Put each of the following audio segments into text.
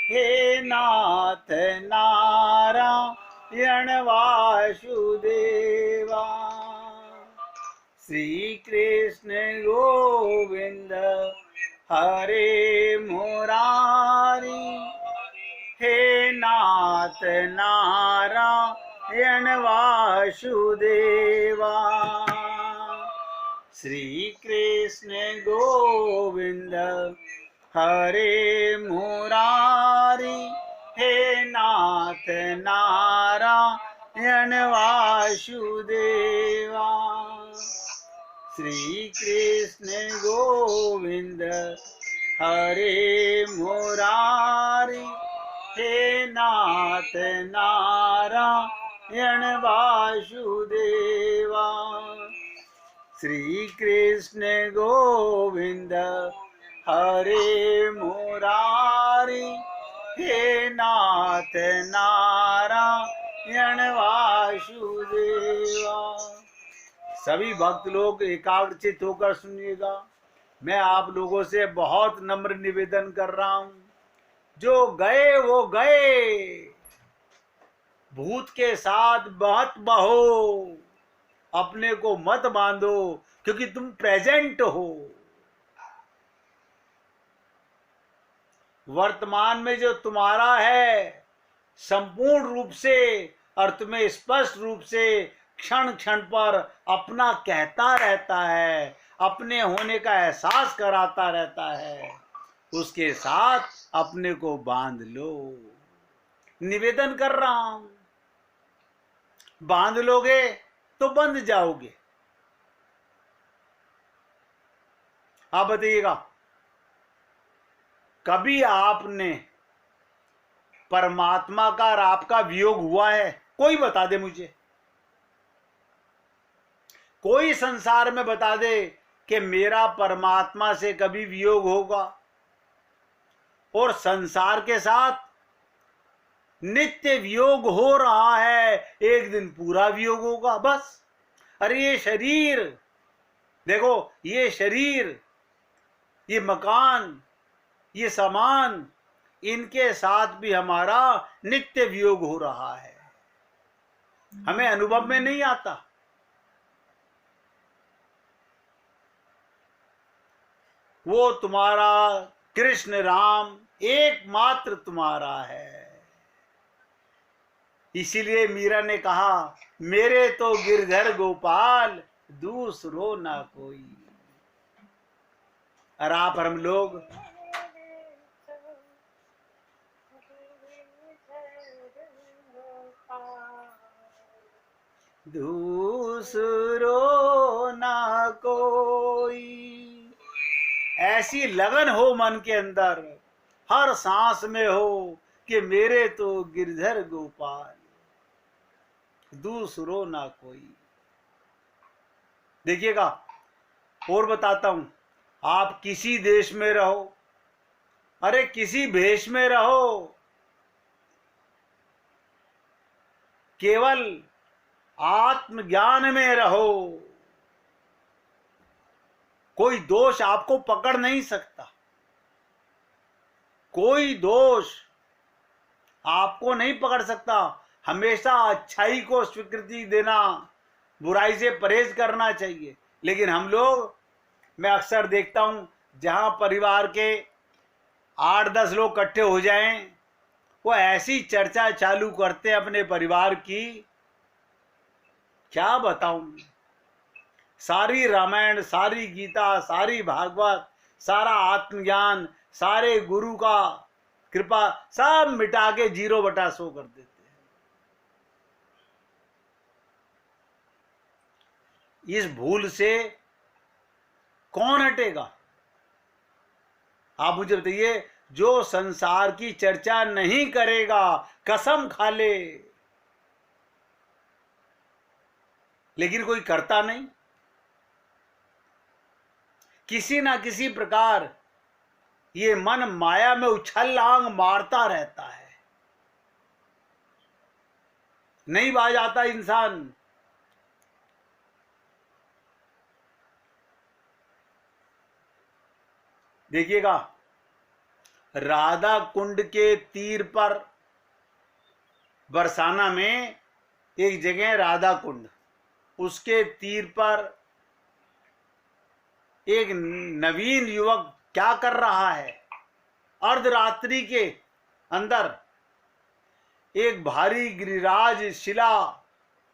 हे नाथ नारायण वासुदेवा। श्री कृष्ण गोविंद हरे मुरारी, हे नाथ नारायण वासुदेवा। श्री कृष्ण गोविंद हरे मुरारी, हे नाथ नारायण वासुदेवा। श्री कृष्ण गोविंद हरे मुरारी, हे नाथ नारायण वासुदेवा। श्री कृष्ण गोविंद हरे मुरारी, हे नाथ नारायण वासुदेवा। सभी भक्त लोग एकाग्रचित होकर सुनिएगा। मैं आप लोगों से बहुत नम्र निवेदन कर रहा हूं, जो गए वो गए, भूत के साथ मत बहो, अपने को मत बांधो, क्योंकि तुम प्रेजेंट हो। वर्तमान में जो तुम्हारा है संपूर्ण रूप से और तुम्हें स्पष्ट रूप से क्षण क्षण पर अपना कहता रहता है, अपने होने का एहसास कराता रहता है, उसके साथ अपने को बांध लो। निवेदन कर रहा हूं, बांध लोगे तो बंध जाओगे। आप बताइएगा, कभी आपने परमात्मा का और आपका वियोग हुआ है? कोई बता दे मुझे, कोई संसार में बता दे कि मेरा परमात्मा से कभी वियोग होगा और संसार के साथ नित्य वियोग हो रहा है, एक दिन पूरा वियोग होगा बस। अरे ये शरीर देखो, ये शरीर, ये मकान, ये सामान, इनके साथ भी हमारा नित्य वियोग हो रहा है, हमें अनुभव में नहीं आता। वो तुम्हारा कृष्ण राम एकमात्र तुम्हारा है। इसीलिए मीरा ने कहा, मेरे तो गिरधर गोपाल दूसरो ना कोई। और आप हम लोग दूसरो ना कोई। ऐसी लगन हो मन के अंदर, हर सांस में हो कि मेरे तो गिरधर गोपाल दूसरो ना कोई। देखिएगा, और बताता हूं, आप किसी देश में रहो, अरे किसी भेष में रहो, केवल आत्मज्ञान में रहो, कोई दोष आपको पकड़ नहीं सकता। कोई दोष आपको नहीं पकड़ सकता। हमेशा अच्छाई को स्वीकृति देना, बुराई से परहेज करना चाहिए। लेकिन हम लोग, मैं अक्सर देखता हूं, जहां परिवार के 8-10 लोग इकट्ठे हो जाएं, वो ऐसी चर्चा चालू करते हैं अपने परिवार की, क्या बताऊं। सारी रामायण, सारी गीता, सारी भागवत, सारा आत्मज्ञान, सारे गुरु का कृपा सब मिटा के 0/100 कर देते हैं। इस भूल से कौन हटेगा? आप मुझे बताइए, जो संसार की चर्चा नहीं करेगा, कसम खा ले, लेकिन कोई करता नहीं। किसी ना किसी प्रकार ये मन माया में उछल-लांग मारता रहता है, नहीं बाज आता इंसान। देखिएगा, राधा कुंड के तीर पर, बरसाना में एक जगह राधा कुंड, उसके तीर पर एक नवीन युवक क्या कर रहा है? अर्धरात्रि के अंदर एक भारी गिरिराज शिला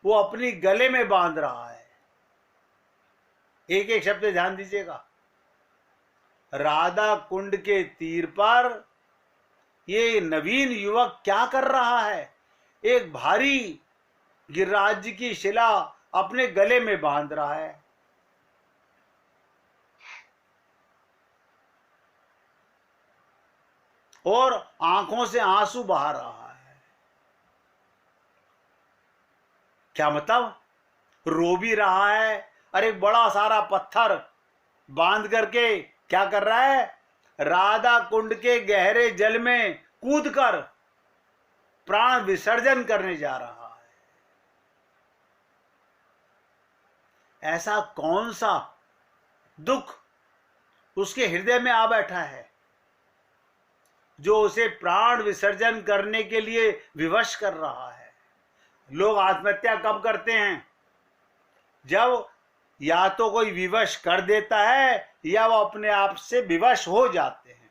वो अपनी गले में बांध रहा है। एक एक शब्द ध्यान दीजिएगा। राधा कुंड के तीर पर ये नवीन युवक क्या कर रहा है? एक भारी गिरिराज की शिला अपने गले में बांध रहा है। और आंखों से आंसू बहा रहा है। क्या मतलब? रो भी रहा है और एक बड़ा सारा पत्थर बांध करके क्या कर रहा है? राधा कुंड के गहरे जल में कूदकर प्राण विसर्जन करने जा रहा है। ऐसा कौन सा दुख उसके हृदय में आ बैठा है जो उसे प्राण विसर्जन करने के लिए विवश कर रहा है? लोग आत्महत्या कब करते हैं? जब या तो कोई विवश कर देता है या वो अपने आप से विवश हो जाते हैं।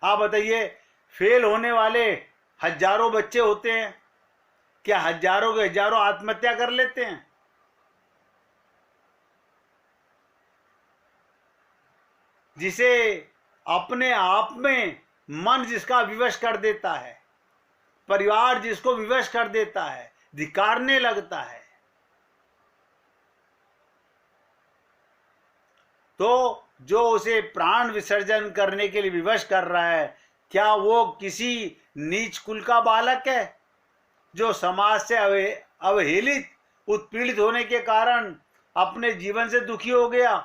आप बताइए, फेल होने वाले हजारों बच्चे होते हैं, क्या हजारों के हजारों आत्महत्या कर लेते हैं? जिसे अपने आप में मन जिसका विवश कर देता है, परिवार जिसको विवश कर देता है, धिक्कारने लगता है, तो जो उसे प्राण विसर्जन करने के लिए विवश कर रहा है, क्या वो किसी नीच कुल का बालक है जो समाज से अवहेलित, उत्पीड़ित होने के कारण अपने जीवन से दुखी हो गया?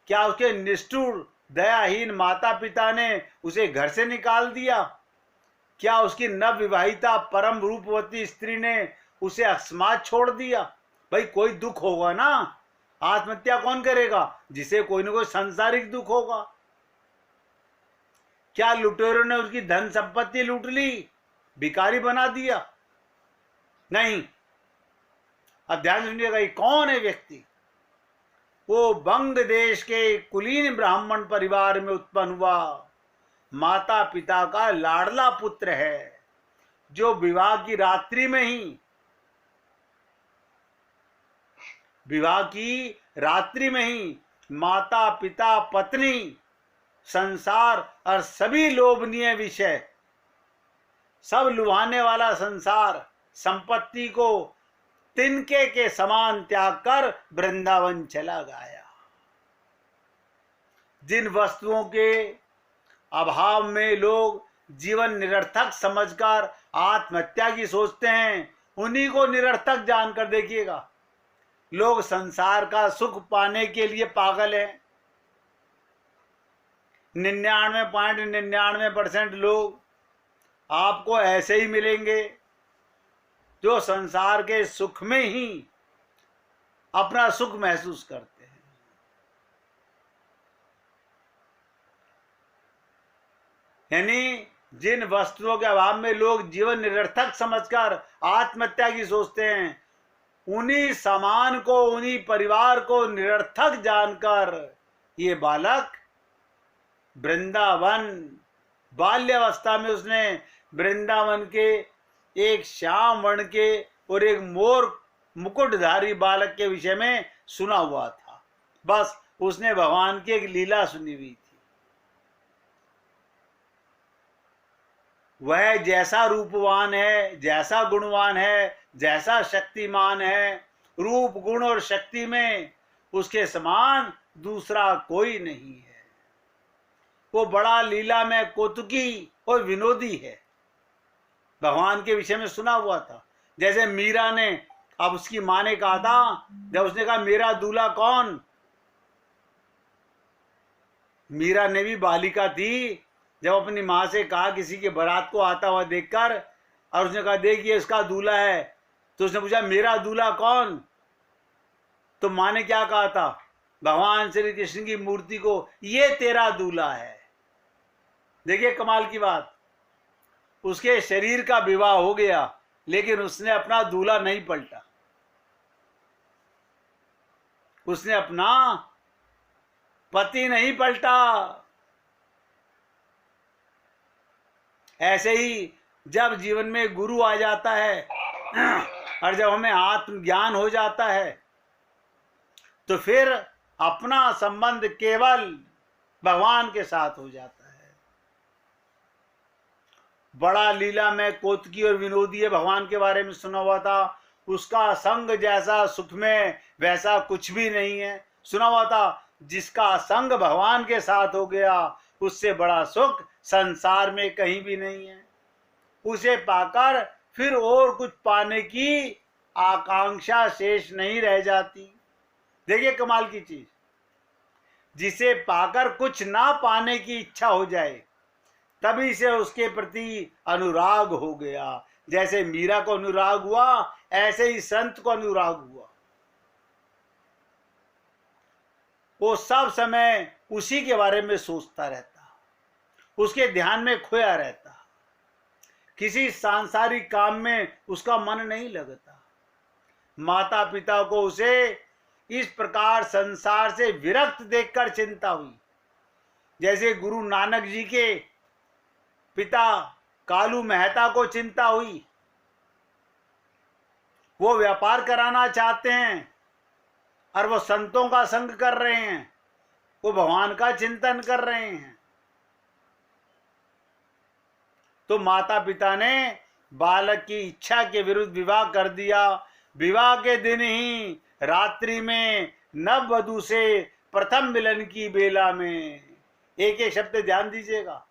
क्या उसके निष्ठुर दयाहीन माता पिता ने उसे घर से निकाल दिया? क्या उसकी नव विवाहिता परम रूपवती स्त्री ने उसे अकस्मात छोड़ दिया? भाई कोई दुख होगा ना। आत्महत्या कौन करेगा? जिसे कोई ना कोई सांसारिक दुख होगा। क्या लुटेरों ने उसकी धन संपत्ति लूट ली, भिखारी बना दिया? नहीं। अब ध्यान सुनिएगा, ये कौन है व्यक्ति? वो बंग देश के कुलीन ब्राह्मण परिवार में उत्पन्न हुआ माता पिता का लाडला पुत्र है, जो विवाह की रात्रि में ही माता पिता पत्नी संसार और सभी लोभनीय विषय, सब लुभाने वाला संसार संपत्ति को तिनके के समान त्याग कर वृंदावन चला गया। जिन वस्तुओं के अभाव में लोग जीवन निरर्थक समझकर आत्महत्या की सोचते हैं, उन्हीं को निरर्थक जानकर देखिएगा। लोग संसार का सुख पाने के लिए पागल हैं। 99.99% लोग आपको ऐसे ही मिलेंगे जो संसार के सुख में ही अपना सुख महसूस करते हैं। यानी जिन वस्तुओं के अभाव में लोग जीवन निरर्थक समझकर आत्महत्या की सोचते हैं, उन्हीं समान को, उन्हीं परिवार को निरर्थक जानकर ये बालक वृंदावन, बाल्यावस्था में उसने वृंदावन के एक श्याम वर्ण के और एक मोर मुकुटधारी बालक के विषय में सुना हुआ था। बस उसने भगवान की एक लीला सुनी हुई थी। वह जैसा रूपवान है, जैसा गुणवान है, जैसा शक्तिमान है, रूप गुण और शक्ति में उसके समान दूसरा कोई नहीं है। वो बड़ा लीला में कौतुकी और विनोदी है। भगवान के विषय में सुना हुआ था। जैसे मीरा ने, अब उसकी माँ ने कहा था, जब उसने कहा मेरा दूल्हा कौन, मीरा ने भी बालिका थी, जब अपनी माँ से कहा किसी के बारात को आता हुआ देखकर, और उसने कहा देखिए इसका दूल्हा है, तो उसने पूछा मेरा दूल्हा कौन? तो माँ ने क्या कहा था भगवान श्री कृष्ण की मूर्ति को, ये तेरा दूल्हा है। देखिए कमाल की बात, उसके शरीर का विवाह हो गया लेकिन उसने अपना दूल्हा नहीं पलटा, उसने अपना पति नहीं पलटा। ऐसे ही जब जीवन में गुरु आ जाता है और जब हमें आत्मज्ञान हो जाता है तो फिर अपना संबंध केवल भगवान के साथ हो जाता है। बड़ा लीला में कोतकी और विनोदी है, भगवान के बारे में सुना हुआ था। उसका संग जैसा सुख में वैसा कुछ भी नहीं है, सुना हुआ था। जिसका संग भगवान के साथ हो गया उससे बड़ा सुख संसार में कहीं भी नहीं है। उसे पाकर फिर और कुछ पाने की आकांक्षा शेष नहीं रह जाती। देखिए कमाल की चीज, जिसे पाकर कुछ ना पाने की इच्छा हो जाए तभी से उसके प्रति अनुराग हो गया। जैसे मीरा को अनुराग हुआ ऐसे ही संत को अनुराग हुआ। वो सब समय उसी के बारे में सोचता रहता, उसके ध्यान में खोया रहता, किसी सांसारिक काम में उसका मन नहीं लगता। माता पिता को उसे इस प्रकार संसार से विरक्त देखकर चिंता हुई। जैसे गुरु नानक जी के पिता कालू मेहता को चिंता हुई। वो व्यापार कराना चाहते हैं और वो संतों का संग कर रहे हैं, वो भगवान का चिंतन कर रहे हैं। तो माता पिता ने बालक की इच्छा के विरुद्ध विवाह कर दिया। विवाह के दिन ही रात्रि में नव वधू से प्रथम मिलन की बेला में, एक एक शब्द ध्यान दीजिएगा,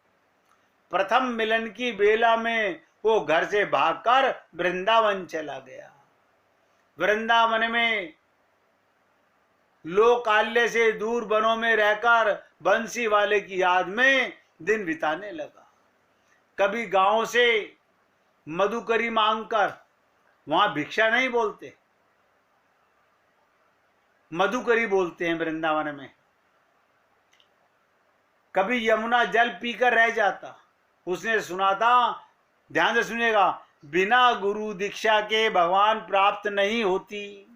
प्रथम मिलन की बेला में वो घर से भागकर वृंदावन चला गया। वृंदावन में लोकाल्य से दूर वनों में रहकर बंसी वाले की याद में दिन बिताने लगा। कभी गांव से मधुकरी मांगकर, वहां भिक्षा नहीं बोलते, मधुकरी बोलते हैं वृंदावन में। कभी यमुना जल पीकर रह जाता। उसने सुना था, ध्यान से सुनिएगा, बिना गुरु दीक्षा के भगवान प्राप्त नहीं होती।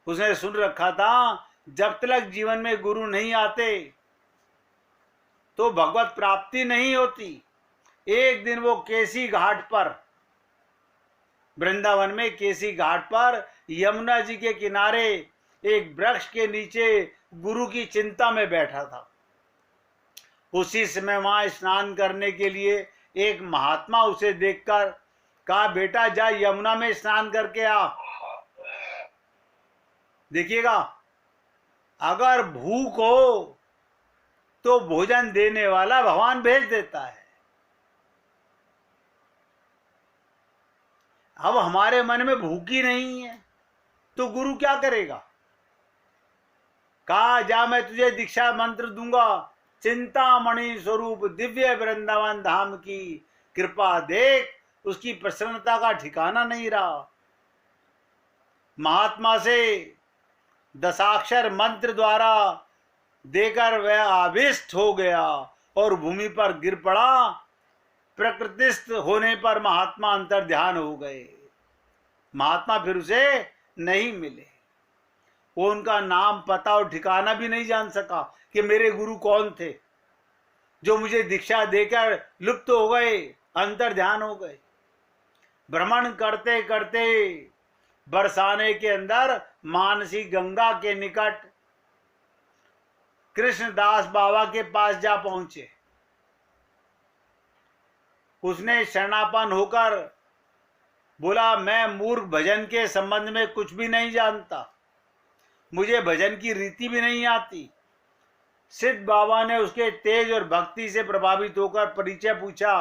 उसने सुन रखा था जब तक जीवन में गुरु नहीं आते तो भगवत प्राप्ति नहीं होती। एक दिन वो केसी घाट पर, वृंदावन में केसी घाट पर यमुना जी के किनारे एक वृक्ष के नीचे गुरु की चिंता में बैठा था। उसी समय वहां स्नान करने के लिए एक महात्मा उसे देखकर कहा, बेटा जा यमुना में स्नान करके आ। देखिएगा, अगर भूख हो तो भोजन देने वाला भगवान भेज देता है। अब हमारे मन में भूख ही नहीं है तो गुरु क्या करेगा। कहा, जा मैं तुझे दीक्षा मंत्र दूंगा, चिंतामणि स्वरूप दिव्य वृंदावन धाम की कृपा देख। उसकी प्रसन्नता का ठिकाना नहीं रहा। महात्मा से दशाक्षर मंत्र द्वारा देकर वह आविष्ट हो गया और भूमि पर गिर पड़ा। प्रकृतिस्थ होने पर महात्मा अंतर ध्यान हो गए। महात्मा फिर उसे नहीं मिले। वो उनका नाम पता और ठिकाना भी नहीं जान सका कि मेरे गुरु कौन थे जो मुझे दीक्षा देकर लुप्त हो गए, अंतर ध्यान हो गए। भ्रमण करते करते बरसाने के अंदर मानसी गंगा के निकट कृष्णदास बाबा के पास जा पहुंचे। उसने शरणापन्न होकर बोला, मैं मूर्ख भजन के संबंध में कुछ भी नहीं जानता, मुझे भजन की रीति भी नहीं आती। सिद्ध बाबा ने उसके तेज और भक्ति से प्रभावित होकर परिचय पूछा।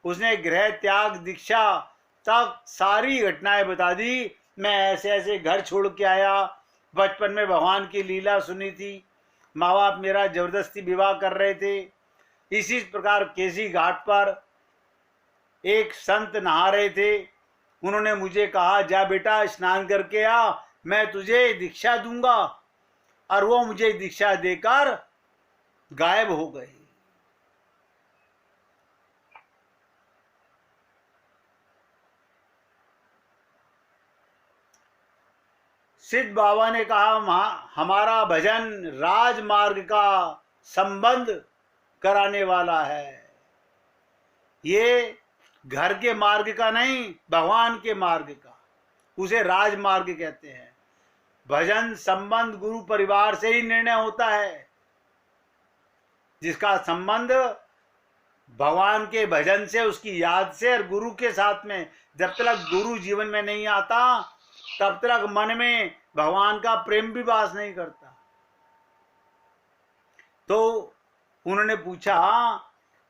उसने गृह त्याग, दीक्षा तक सारी घटनाएं बता दी। मैं ऐसे ऐसे घर छोड़ के आया, बचपन में भगवान की लीला सुनी थी, माँ बाप मेरा जबरदस्ती विवाह कर रहे थे। इसी प्रकार केसी घाट पर एक संत नहा रहे थे। उन्होंने मुझे कहा, जा बेटा स्नान करके आ, मैं तुझे दीक्षा दूंगा। और वो मुझे दीक्षा देकर गायब हो गए। सिद्ध बाबा ने कहा, हमारा भजन राजमार्ग का संबंध कराने वाला है, ये घर के मार्ग का नहीं, भगवान के मार्ग का, उसे राजमार्ग कहते हैं। भजन संबंध गुरु परिवार से ही निर्णय होता है, जिसका संबंध भगवान के भजन से, उसकी याद से और गुरु के साथ में। जब तक गुरु जीवन में नहीं आता तब तक मन में भगवान का प्रेम भी वास नहीं करता। तो उन्होंने पूछा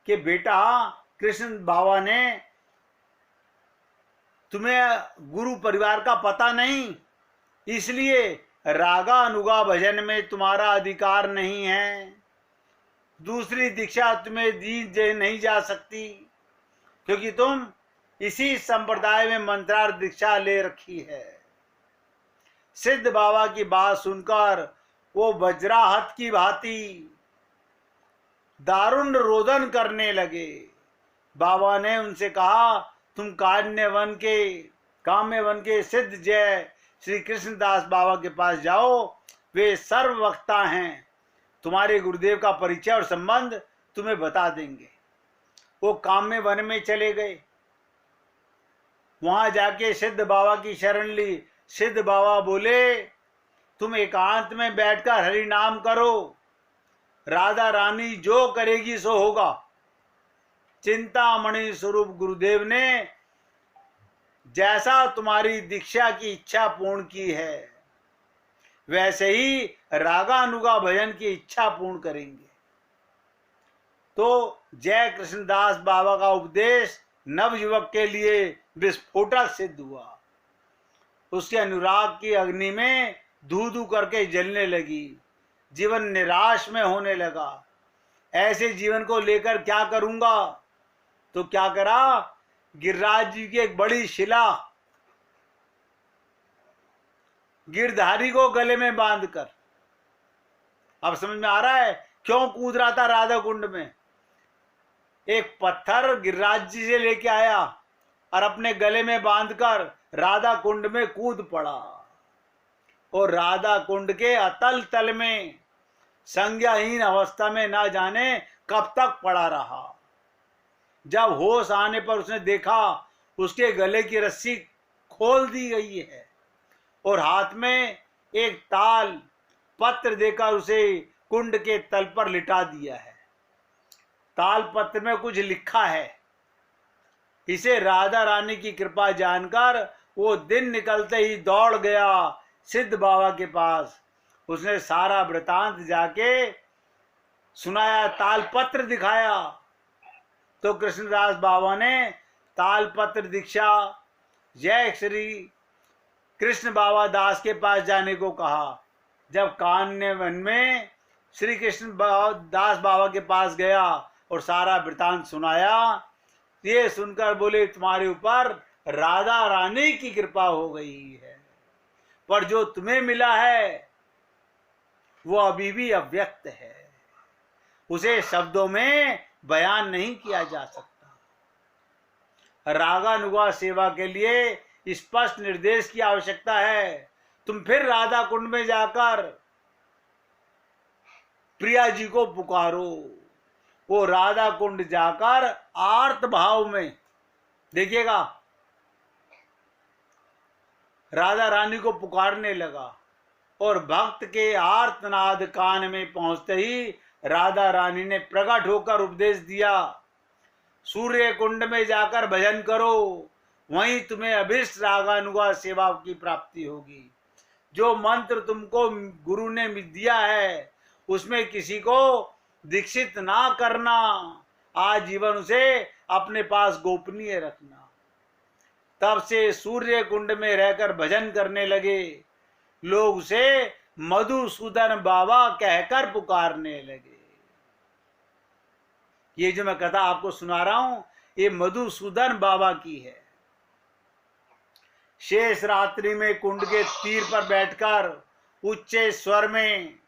कि बेटा, कृष्ण बाबा ने तुम्हें गुरु परिवार का पता नहीं, इसलिए रागा अनुगा भजन में तुम्हारा अधिकार नहीं है, दूसरी दीक्षा तुम्हें दी नहीं जा सकती, क्योंकि तुम इसी संप्रदाय में मंत्रार्थ दीक्षा ले रखी है। सिद्ध बाबा की बात सुनकर वो वज्राहत की भांति दारुण रोदन करने लगे। बाबा ने उनसे कहा, तुम काम्य वन के सिद्ध जय श्री कृष्णदास बाबा के पास जाओ, वे सर्ववक्ता हैं, तुम्हारे गुरुदेव का परिचय और संबंध तुम्हें बता देंगे। वो काम्य वन में चले गए, वहां जाके सिद्ध बाबा की शरण ली। सिद्ध बाबा बोले, तुम एकांत में बैठकर हरि नाम करो, राधा रानी जो करेगी सो होगा। चिंतामणि स्वरूप गुरुदेव ने जैसा तुम्हारी दीक्षा की इच्छा पूर्ण की है, वैसे ही रागानुगा भजन की इच्छा पूर्ण करेंगे। तो जय कृष्णदास बाबा का उपदेश नवयुवक के लिए विस्फोटक सिद्ध हुआ। उसके अनुराग की अग्नि में धू धू करके जलने लगी, जीवन निराश में होने लगा। ऐसे जीवन को लेकर क्या करूंगा? तो क्या करा, गिरिराज जी की एक बड़ी शिला गिरधारी को गले में बांधकर, अब समझ में आ रहा है क्यों कूद रहा था राधा कुंड में। एक पत्थर गिरिराज जी से लेके आया और अपने गले में बांधकर राधा कुंड में कूद पड़ा, और राधा कुंड के अतल तल में संज्ञाहीन अवस्था में ना जाने कब तक पड़ा रहा। जब होश आने पर उसने देखा उसके गले की रस्सी खोल दी गई है और हाथ में एक ताल पत्र देकर उसे कुंड के तल पर लिटा दिया है। ताल पत्र में कुछ लिखा है। इसे राधा रानी की कृपा जानकर वो दिन निकलते ही दौड़ गया सिद्ध बाबा के पास। उसने सारा वृतांत जाके सुनाया, ताल पत्र दिखाया। तो कृष्णदास बाबा ने ताल पत्र दीक्षा जय श्री कृष्ण बाबा दास के पास जाने को कहा। जब कान्य वन में श्री कृष्ण दास बाबा के पास गया और सारा वृतांत सुनाया, ये सुनकर बोले, तुम्हारे ऊपर राधा रानी की कृपा हो गई है, पर जो तुम्हें मिला है वो अभी भी अव्यक्त है, उसे शब्दों में बयान नहीं किया जा सकता। रागानुगा सेवा के लिए स्पष्ट निर्देश की आवश्यकता है। तुम फिर राधा कुंड में जाकर प्रिया जी को पुकारो। वो राधा कुंड जाकर आर्त भाव में, देखिएगा, राधा रानी को पुकारने लगा और भक्त के आर्तनाद कान में पहुंचते ही राधा रानी ने प्रकट होकर उपदेश दिया, सूर्य कुंड में जाकर भजन करो, वहीं तुम्हें अभिष्ट रागानुगा सेवा की प्राप्ति होगी। जो मंत्र तुमको गुरु ने दिया है उसमें किसी को दीक्षित ना करना, आजीवन उसे अपने पास गोपनीय रखना। तब से सूर्य कुंड में रहकर भजन करने लगे। लोग उसे मधुसूदन बाबा कहकर पुकारने लगे। ये जो मैं कथा आपको सुना रहा हूं, ये मधुसूदन बाबा की है। शेष रात्रि में कुंड के तीर पर बैठकर उच्चे स्वर में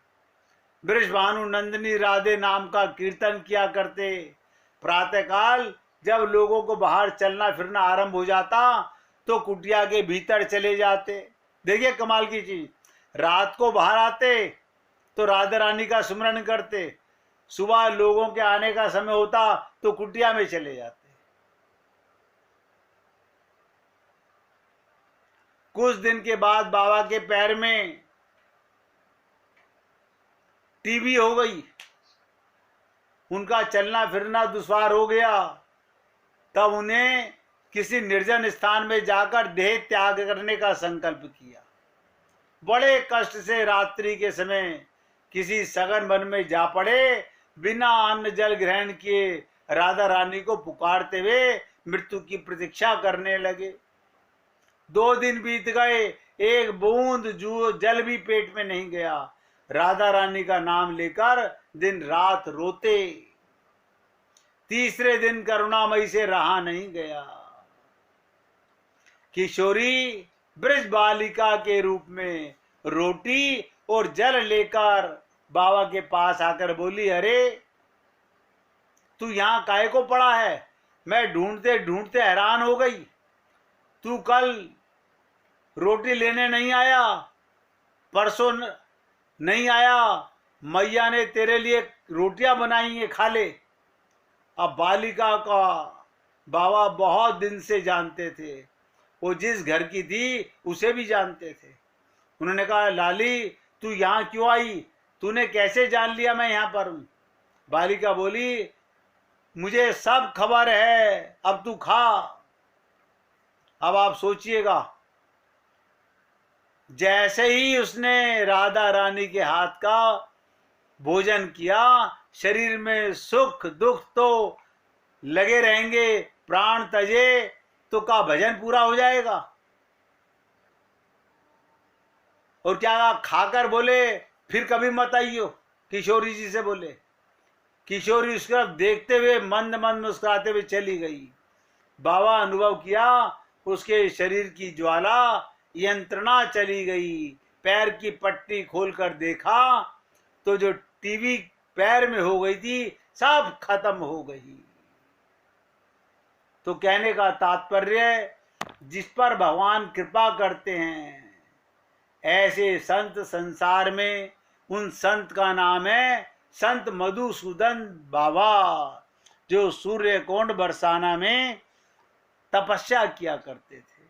वृषभानु नंदिनी राधे नाम का कीर्तन किया करते। प्रातःकाल जब लोगों को बाहर चलना फिरना आरंभ हो जाता तो कुटिया के भीतर चले जाते। देखिए कमाल की चीज, रात को बाहर आते तो राधा रानी का स्मरण करते, सुबह लोगों के आने का समय होता तो कुटिया में चले जाते। कुछ दिन के बाद बाबा के पैर में टीबी हो गई, उनका चलना फिरना दुश्वार हो गया। तब उन्हें किसी निर्जन स्थान में जाकर देह त्याग करने का संकल्प किया। बड़े कष्ट से रात्रि के समय किसी सघन वन में जा पड़े, बिना अन्न जल ग्रहण किए राधा रानी को पुकारते हुए मृत्यु की प्रतीक्षा करने लगे। 2 दिन बीत गए, एक बूंद जल भी पेट में नहीं गया। राधा रानी का नाम लेकर दिन रात रोते। तीसरे दिन करुणामयी से रहा नहीं गया। किशोरी ब्रज बालिका के रूप में रोटी और जल लेकर बाबा के पास आकर बोली, अरे तू यहां काहे को पड़ा है? मैं ढूंढते ढूंढते हैरान हो गई। तू कल रोटी लेने नहीं आया, परसों नहीं आया, मैया ने तेरे लिए रोटियां बनाई है, खा ले। अब बालिका का बाबा बहुत दिन से जानते थे, वो जिस घर की थी उसे भी जानते थे। उन्होंने कहा, लाली तू यहाँ क्यों आई? तूने कैसे जान लिया मैं यहाँ पर हूँ? बालिका बोली, मुझे सब खबर है, अब तू खा। अब आप सोचिएगा, जैसे ही उसने राधा रानी के हाथ का भोजन किया, शरीर में सुख दुख तो लगे रहेंगे, प्राण तजे तो का भजन पूरा हो जाएगा। और क्या खाकर बोले, फिर कभी मत आइयो, किशोरी जी से बोले। किशोरी उस तरफ देखते हुए मंद मंद मुस्कुराते हुए चली गई। बाबा अनुभव किया, उसके शरीर की ज्वाला यंत्रणा चली गई। पैर की पट्टी खोलकर देखा तो जो टीबी पैर में हो गई थी सब खत्म हो गई। तो कहने का तात्पर्य, जिस पर भगवान कृपा करते हैं ऐसे संत संसार में, उन संत का नाम है संत मधुसूदन बाबा, जो सूर्यकोंड बरसाना में तपस्या किया करते थे।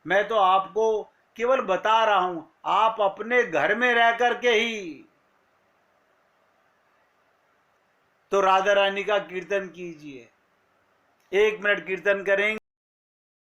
मैं तो आपको केवल बता रहा हूं, आप अपने घर में रह करके ही तो राधा रानी का कीर्तन कीजिए। 1 मिनट कीर्तन करेंगे।